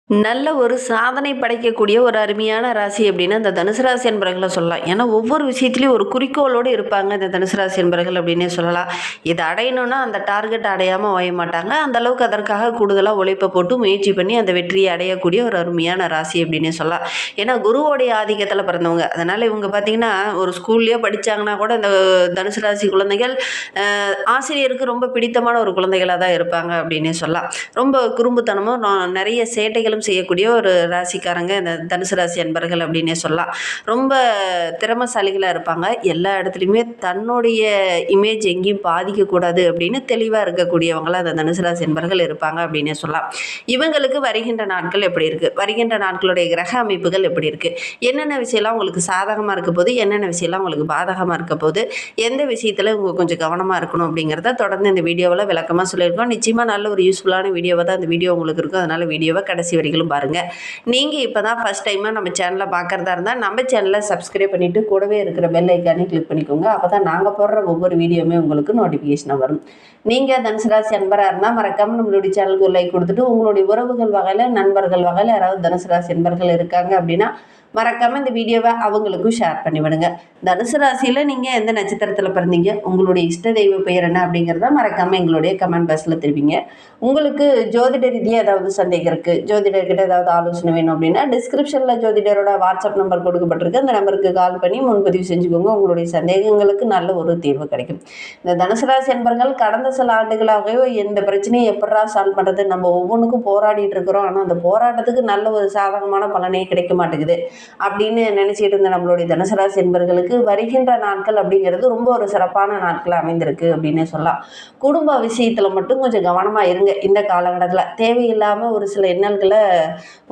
நல்ல ஒரு சாதனை படைக்கக்கூடிய ஒரு அருமையான ராசி அப்படின்னா இந்த தனுசு ராசி என்பர்களை சொல்லலாம். ஏன்னா ஒவ்வொரு விஷயத்துலையும் ஒரு குறிக்கோளோடு இருப்பாங்க இந்த தனுசு ராசி என்பர்கள் அப்படின்னே சொல்லலாம். இதை அடையணும்னா அந்த டார்கெட் அடையாமல் ஓய மாட்டாங்க. அந்த அளவுக்கு அதற்காக கூடுதலாக உழைப்பை போட்டு முயற்சி பண்ணி அந்த வெற்றியை அடையக்கூடிய ஒரு அருமையான ராசி அப்படின்னே சொல்லலாம். ஏன்னா குருவோடைய ஆதிக்கத்தில் பிறந்தவங்க. அதனால் இவங்க பார்த்தீங்கன்னா ஒரு ஸ்கூல்லேயே படித்தாங்கன்னா கூட இந்த தனுசு ராசி குழந்தைகள் ஆசிரியருக்கு ரொம்ப பிடித்தமான ஒரு குழந்தைகளாக தான் இருப்பாங்க அப்படின்னே சொல்லலாம். ரொம்ப குறும்புத்தனமும் நிறைய சேட்டைகளும் செய்யக்கூடிய ஒரு ராசிக்காரங்க இந்த தனுசு ராசி அன்பர்கள் அப்படின்னே சொல்லலாம். ரொம்ப திறமசாலிகளாக இருப்பாங்க. எல்லா இடத்துலையுமே தன்னுடைய இமேஜ் எங்கேயும் பாதிக்கக்கூடாது அப்படின்னு தெளிவாக இருக்கக்கூடியவங்களாக அந்த தனுசு ராசி அன்பர்கள் இருப்பாங்க அப்படின்னே சொல்லலாம். இவங்களுக்கு வருகின்ற நாட்கள் எப்படி இருக்குது, வருகின்ற நாட்களுடைய கிரக அமைப்புகள் எப்படி இருக்குது, என்னென்ன விஷயம்லாம் உங்களுக்கு சாதகமாக இருக்க போது, என்னென்ன விஷயம்லாம் உங்களுக்கு பாதகமாக இருக்க போது, எந்த விஷயத்தில் உங்க கொஞ்சம் கவனமாக இருக்கணும் அப்படிங்கிறத தொடர்ந்து இந்த வீடியோவில் விளக்கமாக சொல்லியிருக்கோம். நிச்சயமாக நல்ல ஒரு யூஸ்ஃபுல்லான வீடியோவை தான் இந்த வீடியோ உங்களுக்கு இருக்கும். அதனால் வீடியோவை கடைசி வரைக்கும் பாருங்கள். நீங்கள் இப்போ தான் ஃபஸ்ட் டைமாக நம்ம சேனலை பார்க்குறதா இருந்தால் நம்ம சேனலை சப்ஸ்கிரைப் பண்ணிவிட்டு கூடவே இருக்கிற பெல் ஐக்கானே கிளிக் பண்ணிக்கோங்க. அப்போ தான் நாங்கள் போடுற ஒவ்வொரு வீடியோவுமே உங்களுக்கு நோட்டிஃபிகேஷனாக வரும். நீங்கள் தனுசு ராசி அன்பராக இருந்தால் மறக்காமல் நம்மளுடைய சேனலுக்கு ஒரு லைக் கொடுத்துட்டு உங்களுடைய உறவுகள் வகையில் நண்பர்கள் வகையில் யாராவது தனுசு ராசி அன்பர்கள் இருக்காங்க அப்படின்னா மறக்காமல் இந்த வீடியோவை அவங்களுக்கும் ஷேர் பண்ணிவிடுங்க. தனுசு ராசியில் நீங்கள் எந்த நட்சத்திரத்தில் பிறந்தீங்க, உங்களுடைய இஷ்ட தெய்வ பெயர் என்ன அப்படிங்கிறத மறக்காமல் எங்களுடைய கமெண்ட் பாக்ஸில் தெரிவிங்க. உங்களுக்கு ஜோதிட ரீதியாக ஏதாவது சந்தேகம் இருக்குது, ஜோதிடர்கிட்ட ஏதாவது ஆலோசனை வேணும் அப்படின்னா டிஸ்கிரிப்ஷனில் ஜோதிடரோட வாட்ஸ்அப் நம்பர் கொடுக்கப்பட்டிருக்கு. அந்த நம்பருக்கு கால் பண்ணி முன்பதிவு செஞ்சுக்கோங்க. உங்களுடைய சந்தேகங்களுக்கு நல்ல ஒரு தீர்வு கிடைக்கும். இந்த தனுசு ராசி என்பர்கள் கடந்த சில ஆண்டுகளாகவே இந்த பிரச்சனையை எப்படா சால்வ் பண்ணுறது, நம்ம ஒவ்வொன்றுக்கும் போராடிட்டு இருக்கிறோம், ஆனால் அந்த போராட்டத்துக்கு நல்ல ஒரு சாதகமான பலனே கிடைக்க மாட்டேங்குது அப்படின்னு நினைச்சிட்டு இருந்த நம்மளுடைய தனுசு ராசி என்பர்களுக்கு வருகின்ற நாட்கள் அப்படிங்கிறது ரொம்ப ஒரு சிறப்பான நாட்கள் அமைந்திருக்கு அப்படின்னு சொல்லலாம். குடும்ப விஷயத்துல மட்டும் கொஞ்சம் கவனமா இருங்க. இந்த காலகட்டத்தில் தேவையில்லாம ஒரு சில எண்ணல்களை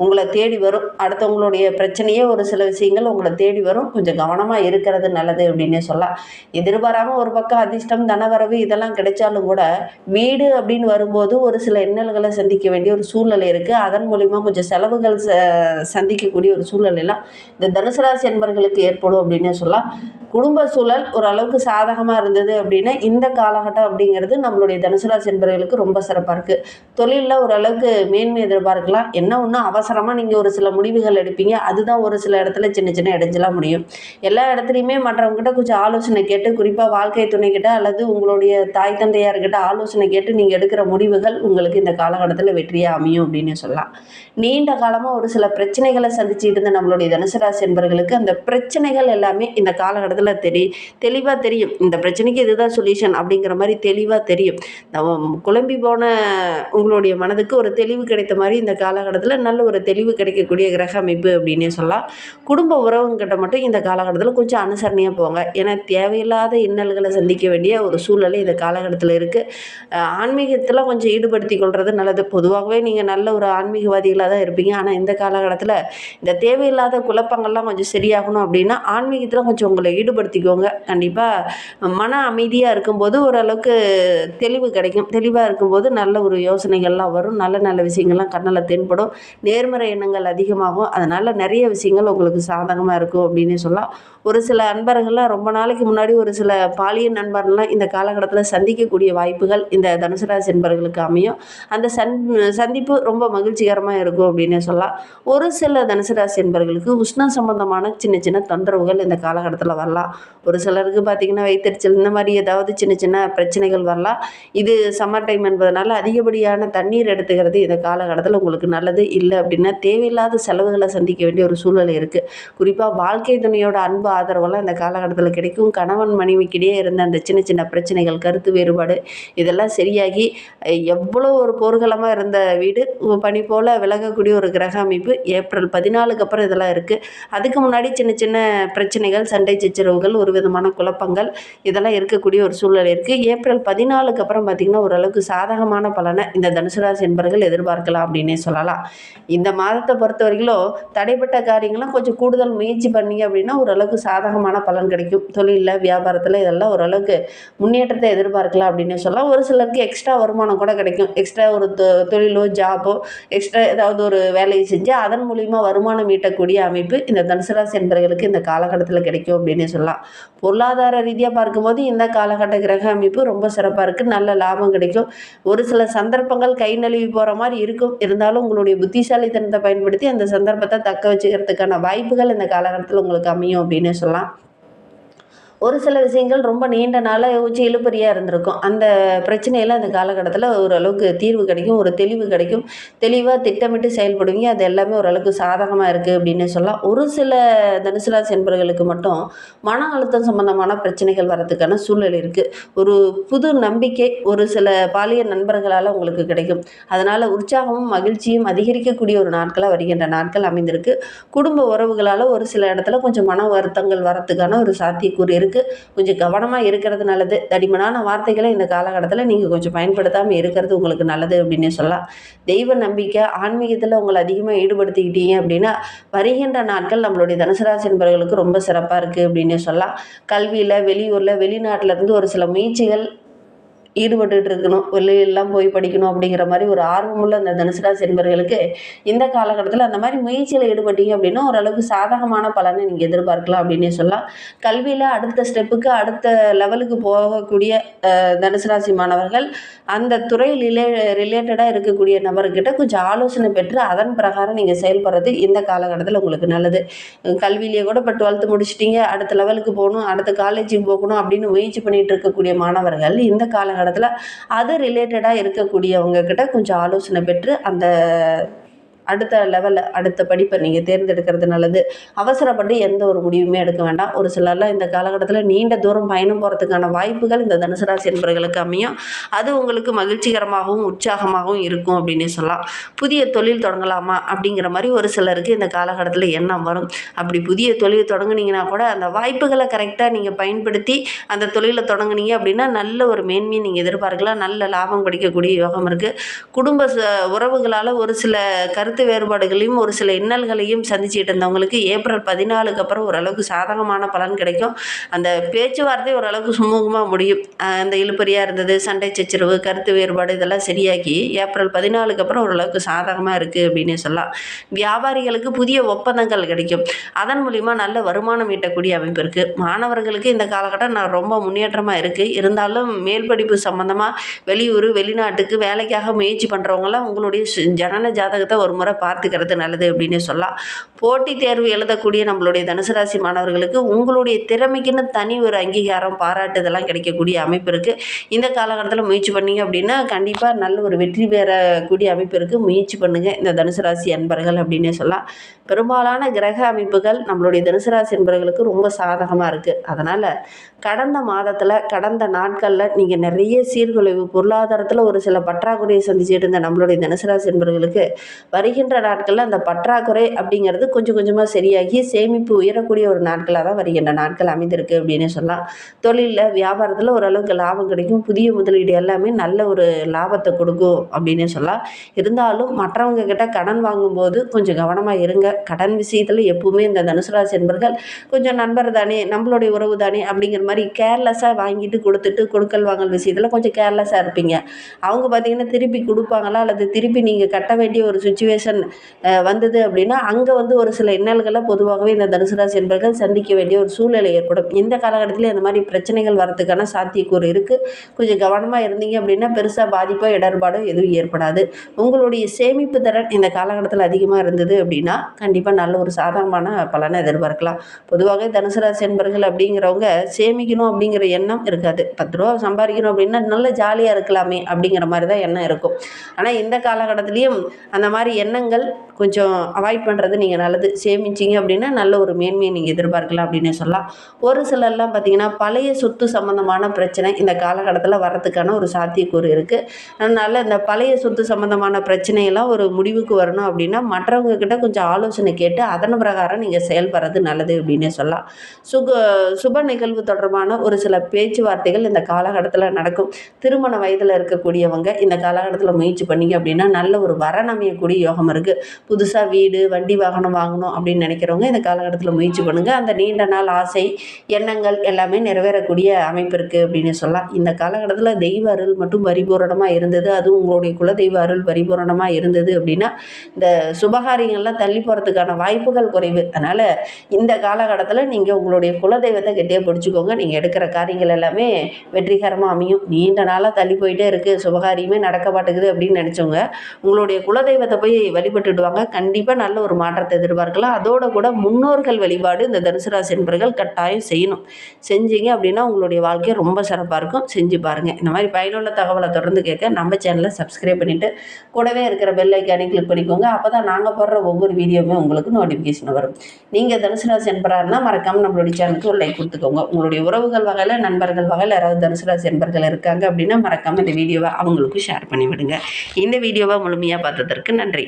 உங்களை தேடி வரும். அடுத்தவங்களுடைய பிரச்சனையே ஒரு சில விஷயங்கள் உங்களை தேடி வரும். கொஞ்சம் கவனமா இருக்கிறது நல்லது அப்படின்னு சொல்லலாம். எதிர்பாராம ஒரு பக்கம் அதிர்ஷ்டம் தனவரவு இதெல்லாம் கிடைச்சாலும் கூட வீடு அப்படின்னு வரும்போது ஒரு சில எண்ணல்களை சந்திக்க வேண்டிய ஒரு சூழ்நிலை இருக்கு. அதன் மூலியமா கொஞ்சம் செலவுகள் சந்திக்கக்கூடிய ஒரு சூழ்நிலையில இந்த தனுசு ராசி என்பர்களுக்கு ஏற்படும் அப்படின்னு சொல்லலாம். குடும்ப சூழல் ஓரளவுக்கு சாதகமாக இருந்தது அப்படின்னா இந்த காலகட்டம் அப்படிங்கிறது நம்மளுடைய தனுசு ராசி என்பவர்களுக்கு ரொம்ப சிறப்பாக இருக்குது. தொழிலில் ஓரளவுக்கு மேன்மை எதிர்பார்க்கலாம். என்ன ஒன்று அவசரமாக நீங்கள் ஒரு சில முடிவுகள் எடுப்பீங்க, அதுதான் ஒரு சில இடத்துல சின்ன சின்ன இடைஞ்சலாக முடியும். எல்லா இடத்துலையுமே மற்றவங்ககிட்ட கொஞ்சம் ஆலோசனை கேட்டு, குறிப்பாக வாழ்க்கை துணைக்கிட்ட அல்லது உங்களுடைய தாய் தந்தையார்கிட்ட ஆலோசனை கேட்டு நீங்கள் எடுக்கிற முடிவுகள் உங்களுக்கு இந்த காலகட்டத்தில் வெற்றியாக அமையும் அப்படின்னு சொல்லலாம். நீண்ட காலமாக ஒரு சில பிரச்சனைகளை சந்திச்சுட்டு இருந்த நம்மளுடைய தனுசு ராசி என்பவர்களுக்கு அந்த பிரச்சனைகள் எல்லாமே இந்த காலகட்டத்தில் தெளிவாக தெரியும். இந்த பிரச்சனைக்கு இதுதான் சொல்யூஷன் அப்படிங்கிற மாதிரி தெளிவாக தெரியும். குழம்பி போன உங்களுடைய மனதுக்கு ஒரு தெளிவு கிடைத்த மாதிரி இந்த காலகட்டத்தில் நல்ல ஒரு தெளிவு கிடைக்கக்கூடிய கிரக அமைப்பு அப்படின்னே சொல்லலாம். குடும்ப உறவுங்கிட்ட மட்டும் இந்த காலகட்டத்தில் கொஞ்சம் அனுசரணையாக போங்க. ஏன்னா தேவையில்லாத இன்னல்களை சந்திக்க வேண்டிய ஒரு சூழ்நிலை இந்த காலகட்டத்தில் இருக்குது. ஆன்மீகத்தில் கொஞ்சம் ஈடுபடுத்தி கொள்வது நல்லது. பொதுவாகவே நீங்கள் நல்ல ஒரு ஆன்மீகவாதிகளாக தான் இருப்பீங்க. ஆனால் இந்த காலகட்டத்தில் இந்த தேவையில்லாத குழப்பங்கள்லாம் கொஞ்சம் சரியாகணும் அப்படின்னா ஆன்மீகத்தில் கொஞ்சம் உங்களை ஈடுபடுத்திக்கோங்க. கண்டிப்பாக மன அமைதியாக இருக்கும்போது ஓரளவுக்கு தெளிவு கிடைக்கும். தெளிவாக இருக்கும்போது நல்ல ஒரு யோசனைகள்லாம் வரும். நல்ல நல்ல விஷயங்கள்லாம் கண்ணில் தென்படும். நேர்மறை எண்ணங்கள் அதிகமாகும். அதனால் நிறைய விஷயங்கள் உங்களுக்கு சாதகமாக இருக்கும் அப்படின்னு சொல்லலாம். ஒரு சில அன்பர்கள்லாம் ரொம்ப நாளைக்கு முன்னாடி ஒரு சில பாலியல் நண்பர்கள்லாம் இந்த காலகட்டத்தில் சந்திக்கக்கூடிய வாய்ப்புகள் இந்த தனுசு ராசி என்பர்களுக்கு அமையும். அந்த சந்திப்பு ரொம்ப மகிழ்ச்சிகரமாக இருக்கும் அப்படின்னு சொல்லலாம். ஒரு சில தனுசு ராசி என்பர்களுக்கு உஷ்ணம் சம்பந்தமான சின்ன சின்ன தொந்தரவுகள் இந்த காலகட்டத்தில் வரலாம். ஒரு சிலருக்கு பார்த்திங்கன்னா வயிற்றெரிச்சல் இந்த மாதிரி ஏதாவது சின்ன சின்ன பிரச்சனைகள் வரலாம். இது சம்மர் டைம் என்பதனால அதிகப்படியான தண்ணீர் எடுத்துக்கிறது இந்த காலகட்டத்தில் உங்களுக்கு நல்லது. இல்லை அப்படின்னா தேவையில்லாத செலவுகளை சந்திக்க வேண்டிய ஒரு சூழ்நிலை இருக்குது. குறிப்பாக வாழ்க்கை துணையோட அன்பு ஆதரவெல்லாம் இந்த காலகட்டத்தில் கிடைக்கும். கணவன் மனைவிக்கிடையே இருந்த அந்த சின்ன சின்ன பிரச்சனைகள், கருத்து வேறுபாடு இதெல்லாம் சரியாகி எவ்வளோ ஒரு போர்க்களமாக இருந்த வீடு பனி போல் விலகக்கூடிய ஒரு கிரக அமைப்பு ஏப்ரல் 14க்கு அப்புறம் இதெல்லாம் இருக்குது. அதுக்கு முன்னாடி சின்ன சின்ன பிரச்சனைகள், சண்டை சச்சரவுகள், ஒரு விதமான குழப்பங்கள் இதெல்லாம் இருக்கக்கூடிய ஒரு சூழ்நிலை இருக்குது. ஏப்ரல் 14க்கு அப்புறம் பார்த்திங்கன்னா ஓரளவுக்கு சாதகமான பலனை இந்த தனுசு ராசி என்பர்கள் எதிர்பார்க்கலாம் அப்படின்னே சொல்லலாம். இந்த மாதத்தை பொறுத்த வரைக்கும் தடைப்பட்ட காரியங்கள்லாம் கொஞ்சம் கூடுதல் முயற்சி பண்ணிங்க அப்படின்னா ஓரளவுக்கு சாதகமான பலன் கிடைக்கும். தொழிலில், வியாபாரத்தில் இதெல்லாம் ஓரளவுக்கு முன்னேற்றத்தை எதிர்பார்க்கலாம் அப்படின்னு சொல்லலாம். ஒரு சிலருக்கு எக்ஸ்ட்ரா வருமானம் கூட கிடைக்கும். எக்ஸ்ட்ரா ஒரு தொழிலோ ஜாபோ எக்ஸ்ட்ரா ஏதாவது ஒரு வேலையை செஞ்சு அதன் மூலிமா வருமானம் ஈட்டக்கூடிய அமைப்பு இந்த தனுசு ராசி என்பவர்களுக்கு இந்த காலகட்டத்தில் கிடைக்கும் அப்படின்னு சொல்லலாம். பொருளாதார ரீதியாக பார்க்கும்போது இந்த காலகட்ட கிரக அமைப்பு ரொம்ப சிறப்பாக இருக்குது. நல்ல லாபம் கிடைக்கும். ஒரு சில சந்தர்ப்பங்கள் கை நழுவி போகிற மாதிரி இருக்கும். இருந்தாலும் உங்களுடைய உங்களுடைய புத்திசாலித்தனத்தை பயன்படுத்தி அந்த சந்தர்ப்பத்தை தக்க வச்சுக்கிறதுக்கான வாய்ப்புகள் இந்த காலகட்டத்தில் உங்களுக்கு அமையும் அப்படின்னு சொல்லலாம். ஒரு சில விஷயங்கள் ரொம்ப நீண்ட நாளாக யோசிச்சு இழுபறியாக இருந்திருக்கும். அந்த பிரச்சனையெல்லாம் அந்த காலகட்டத்தில் ஓரளவுக்கு தீர்வு கிடைக்கும், ஒரு தெளிவு கிடைக்கும். தெளிவாக திட்டமிட்டு செயல்படுவீங்க. அது எல்லாமே ஓரளவுக்கு சாதகமாக இருக்குது அப்படின்னு சொல்லலாம். ஒரு சில தனுசு ராசி என்பவர்களுக்கு மட்டும் மன அழுத்தம் சம்பந்தமான பிரச்சனைகள் வரதுக்கான சூழ்நிலை இருக்குது. ஒரு புது நம்பிக்கை ஒரு சில பாலிய நண்பர்களால் உங்களுக்கு கிடைக்கும். அதனால் உற்சாகமும் மகிழ்ச்சியும் அதிகரிக்கக்கூடிய ஒரு நாட்களாக வருகின்ற நாட்கள் அமைந்திருக்கு. குடும்ப உறவுகளால் ஒரு சில இடத்துல கொஞ்சம் மன வருத்தங்கள் வரத்துக்கான ஒரு சாத்தியக்கூறு இருக்குது. கொஞ்சம் கவனமாக இருக்கிறது நல்லது. தடிமனான வார்த்தைகளை இந்த காலகட்டத்தில் நீங்கள் கொஞ்சம் பயன்படுத்தாமல் இருக்கிறது உங்களுக்கு நல்லது அப்படின்னு சொல்லலாம். தெய்வ நம்பிக்கை ஆன்மீகத்தில் உங்களை அதிகமாக ஈடுபடுத்திக்கிட்டீங்க அப்படின்னா வருகின்ற நாட்கள் நம்மளுடைய தனுசு ராசி என்பவர்களுக்கு ரொம்ப சிறப்பாக இருக்குது அப்படின்னு சொல்லலாம். கல்வியில் வெளியூரில் வெளிநாட்டில் இருந்து ஒரு சில முயற்சிகள் ஈடுபட்டுட்டு இருக்கணும், வெளியெல்லாம் போய் படிக்கணும் அப்படிங்கிற மாதிரி ஒரு ஆர்வமுள்ள அந்த தனுசு ராசி என்பவர்களுக்கு இந்த காலகட்டத்தில் அந்த மாதிரி முயற்சியில் ஈடுபட்டீங்க அப்படின்னா ஓரளவுக்கு சாதகமான பலனை நீங்கள் எதிர்பார்க்கலாம் அப்படின்னே சொல்லலாம். கல்வியில் அடுத்த ஸ்டெப்புக்கு அடுத்த லெவலுக்கு போகக்கூடிய தனுசு ராசி மாணவர்கள் அந்த துறை ரிலேட்டடாக இருக்கக்கூடிய நபர்கிட்ட கொஞ்சம் ஆலோசனை பெற்று அதன் பிரகாரம் நீங்கள் செயல்படுறது இந்த காலகட்டத்தில் உங்களுக்கு நல்லது. கல்வியிலேயே கூட இப்போ 12th முடிச்சிட்டிங்க, அடுத்த லெவலுக்கு போகணும், அடுத்த காலேஜுக்கு போகணும் அப்படின்னு முயற்சி பண்ணிட்டு இருக்கக்கூடிய மாணவர்கள் இந்த காலகட்டத்தில் அது ரிலேட்டடாக இருக்கக்கூடியவங்க கிட்ட கொஞ்சம் ஆலோசனை பெற்று அந்த அடுத்த லெவலில் அடுத்த படிப்பை நீங்கள் தேர்ந்தெடுக்கிறது நல்லது. அவசரப்பட்டு எந்த ஒரு முடிவுமே எடுக்க வேண்டாம். ஒரு சிலர்லாம் இந்த காலகட்டத்தில் நீண்ட தூரம் பயணம் போகிறதுக்கான வாய்ப்புகள் இந்த தனுசு ராசி என்பவர்களுக்கு அமையும். அது உங்களுக்கு மகிழ்ச்சிகரமாகவும் உற்சாகமாகவும் இருக்கும் அப்படின்னு சொல்லலாம். புதிய தொழில் தொடங்கலாமா அப்படிங்கிற மாதிரி ஒரு சிலருக்கு இந்த காலகட்டத்தில் எண்ணம் வரும். அப்படி புதிய தொழில் தொடங்குனீங்கன்னா கூட அந்த வாய்ப்புகளை கரெக்டாக நீங்கள் பயன்படுத்தி அந்த தொழிலை தொடங்குனீங்க அப்படின்னா நல்ல ஒரு மேன்மையை நீங்கள் எதிர்பார்க்கலாம். நல்ல லாபம் கிடைக்கக்கூடிய யோகம் இருக்குது. குடும்ப உறவுகளால் ஒரு சில கருத்து வேறுபாடுகளையும் ஒரு சில இன்னல்களையும் சந்திச்சுட்டு இருந்தவங்களுக்கு ஏப்ரல் 14க்கு அப்புறம் ஓரளவுக்கு சாதகமான பலன் கிடைக்கும். அந்த பேச்சுவார்த்தை ஓரளவுக்கு சுமூகமாக முடியும். அந்த இழுபறியாக இருந்தது, சண்டை சச்சரவு, கருத்து வேறுபாடு இதெல்லாம் சரியாக்கி ஏப்ரல் 14க்கு அப்புறம் ஓரளவுக்கு சாதகமாக இருக்குது அப்படின்னு சொல்லலாம். வியாபாரிகளுக்கு புதிய ஒப்பந்தங்கள் கிடைக்கும். அதன் மூலிமா நல்ல வருமானம் ஈட்டக்கூடிய அமைப்பு இருக்குது. மாணவர்களுக்கு இந்த காலகட்டம் ரொம்ப முன்னேற்றமாக இருக்குது. இருந்தாலும் மேல் படிப்பு சம்மந்தமாக வெளியூர் வெளிநாட்டுக்கு வேலைக்காக முயற்சி பண்ணுறவங்களாம் உங்களுடைய ஜனன ஜாதகத்தை ஒரு முறை பார்த்துக்கிறது நல்லது அப்படின்னு சொல்லலாம். போட்டித் தேர்வு எழுதக்கூடிய நம்மளுடைய தனுசு ராசி மாணவர்களுக்கு உங்களுடைய திறமைக்குன்னு தனி ஒரு அங்கீகாரம் பாராட்டுதெல்லாம் கிடைக்கக்கூடிய அமைப்பு இருக்குது. இந்த காலகட்டத்தில் முயற்சி பண்ணிங்க அப்படின்னா கண்டிப்பாக நல்ல ஒரு வெற்றி பெறக்கூடிய அமைப்பு இருக்குது. முயற்சி பண்ணுங்கள் இந்த தனுசு ராசி அன்பர்கள் அப்படின்னே சொல்லலாம். பெரும்பாலான கிரக அமைப்புகள் நம்மளுடைய தனுசு ராசி அன்பர்களுக்கு ரொம்ப சாதகமாக இருக்குது. அதனால் கடந்த மாதத்தில் கடந்த நாட்களில் நீங்கள் நிறைய சீர்குலைவு பொருளாதாரத்தில் ஒரு சில பற்றாக்குறையை சந்திச்சுட்டு இருந்த நம்மளுடைய தனுசு ராசி அன்பர்களுக்கு வருகின்ற நாட்களில் அந்த பற்றாக்குறை அப்படிங்கிறது கொஞ்சம் கொஞ்சமாக சரியாகி சேமிப்பு உயரக்கூடிய ஒரு நாட்களாக தான் வருகின்ற நாட்கள் அமைந்திருக்கு அப்படின்னு சொல்லலாம். தொழிலில் வியாபாரத்தில் ஓரளவுக்கு லாபம் கிடைக்கும். புதிய முதலீடு எல்லாமே நல்ல ஒரு லாபத்தை கொடுக்கும் அப்படின்னு சொல்லலாம். இருந்தாலும் மற்றவங்க கிட்ட கடன் வாங்கும்போது கொஞ்சம் கவனமாக இருங்க. கடன் விஷயத்தில் எப்பவுமே இந்த தனுசு ராசி என்பர்கள் கொஞ்சம் நண்பர் தானே, நம்மளுடைய உறவு தானே அப்படிங்கிற மாதிரி கேர்லெஸ்ஸாக வாங்கிட்டு கொடுத்துட்டு கொடுக்கல் வாங்கல் விஷயத்தில் கொஞ்சம் கேர்லெஸ்ஸாக இருப்பீங்க. அவங்க பார்த்தீங்கன்னா திருப்பி கொடுப்பாங்களா அல்லது திருப்பி நீங்கள் கட்ட வேண்டிய ஒரு சுச்சுவேஷன் வந்தது அப்படின்னா அங்கே ஒரு சில இன்னல்களை பொதுவாகவே இந்த தனுசு ராசி என்பர்கள் சந்திக்க வேண்டிய ஒரு சூழ்நிலை ஏற்படும். இந்த காலகட்டத்தில் இந்த மாதிரி பிரச்சனைகள் வரதுக்கான சாத்தியக்கூறு இருக்குது. கொஞ்சம் கவனமாக இருந்தீங்க அப்படின்னா பெருசாக பாதிப்போ இடர்பாடோ எதுவும் ஏற்படாது. உங்களுடைய சேமிப்பு திறன் இந்த காலகட்டத்தில் அதிகமாக இருந்தது அப்படின்னா கண்டிப்பாக நல்ல ஒரு சாதகமான பலனை எதிர்பார்க்கலாம். பொதுவாக தனுசு ராசி என்பர்கள் அப்படிங்கிறவங்க சேமிக்கணும் அப்படிங்கிற எண்ணம் இருக்காது. 10 ரூபா சம்பாதிக்கணும் அப்படின்னா நல்ல ஜாலியாக இருக்கலாமே அப்படிங்கிற மாதிரி தான் எண்ணம் இருக்கும். ஆனால் இந்த காலகட்டத்திலையும் அந்த மாதிரி எண்ணங்கள் கொஞ்சம் அவாய்ட் பண்ணுறது நீங்கள் நல்லது. சேமிச்சிங்க அப்படின்னா நல்ல ஒரு மேன்மையை நீங்கள் எதிர்பார்க்கலாம் அப்படின்னு சொல்லலாம். ஒரு சிலர்லாம் பார்த்திங்கன்னா பழைய சொத்து சம்மந்தமான பிரச்சனை இந்த காலகட்டத்தில் வர்றதுக்கான ஒரு சாத்தியக்கூறு இருக்குது. அதனால் இந்த பழைய சொத்து சம்மந்தமான பிரச்சனையெல்லாம் ஒரு முடிவுக்கு வரணும் அப்படின்னா மற்றவங்க கிட்ட கொஞ்சம் ஆலோசனை கேட்டு அதன் பிரகாரம் நீங்கள் செயல்படுறது நல்லது அப்படின்னு சொல்லலாம். சுப நிகழ்வு தொடர்பான ஒரு சில பேச்சுவார்த்தைகள் இந்த காலகட்டத்தில் நடக்கும். திருமண வயதில் இருக்கக்கூடியவங்க இந்த காலகட்டத்தில் முயற்சி பண்ணிங்க அப்படின்னா நல்ல ஒரு வரன் அமையக்கூடிய யோகம் இருக்குது. புதுசாக வீடு வண்டி வாகனம் வாங்கணும் அப்படின்னு நினைக்கிறவங்க இந்த காலகட்டத்தில் முயற்சி பண்ணுங்கள். அந்த நீண்ட நாள் ஆசை எண்ணங்கள் எல்லாமே நிறைவேறக்கூடிய அமைப்பு இருக்குது அப்படின்னு சொல்லலாம். இந்த காலகட்டத்தில் தெய்வ அருள் மட்டும் பரிபூரணமாக இருந்தது, அதுவும் உங்களுடைய குலதெய்வ அருள் பரிபூரணமாக இருந்தது அப்படின்னா இந்த சுபகாரியங்கள்லாம் தள்ளி போகிறதுக்கான வாய்ப்புகள் குறைவு. அதனால் இந்த காலகட்டத்தில் நீங்கள் உங்களுடைய குலதெய்வத்தை கெட்டியாக பிடிச்சிக்கோங்க. நீங்கள் எடுக்கிற காரியங்கள் எல்லாமே வெற்றிகரமாக அமையும். நீண்ட நாளாக தள்ளி போயிட்டே இருக்குது, சுபகாரியமே நடக்க மாட்டேங்குது அப்படின்னு நினச்சவங்க உங்களுடைய குலதெய்வத்தை போய் வழிபட்டுடுவாங்க. கண்டிப்பாக நல்ல ஒரு மாற்றத்தை எதிர்பார்க்கலாம். அதோட கூட முன்னோர்கள் வழிபாடு இந்த தனுசு ராசி என்பர்கள் கட்டாயம் செய்யணும். செஞ்சீங்க அப்படின்னா உங்களுடைய வாழ்க்கை ரொம்ப சிறப்பாக இருக்கும். செஞ்சு பாருங்கள். இந்த மாதிரி பயனுள்ள தகவலை தொடர்ந்து கேட்க நம்ம சேனலை சப்ஸ்கிரைப் பண்ணிவிட்டு கூடவே இருக்கிற பெல் ஐக்கானை கிளிக் பண்ணிக்கோங்க. அப்போ தான் நாங்கள் போடுற ஒவ்வொரு வீடியோவுமே உங்களுக்கு நோட்டிஃபிகேஷன் வரும். நீங்கள் தனுசு ராசி என்பராக இருந்தால் மறக்காமல் நம்மளுடைய சேனலுக்கு ஒரு லைக் கொடுத்துக்கோங்க. உங்களுடைய உறவுகள் வகையில், நண்பர்கள் வகையில் யாராவது தனுசு ராசி என்பர்கள் இருக்காங்க அப்படின்னா மறக்காமல் இந்த வீடியோவை அவங்களுக்கும் ஷேர் பண்ணிவிடுங்க. இந்த வீடியோவை முழுமையாக பார்த்ததற்கு நன்றி.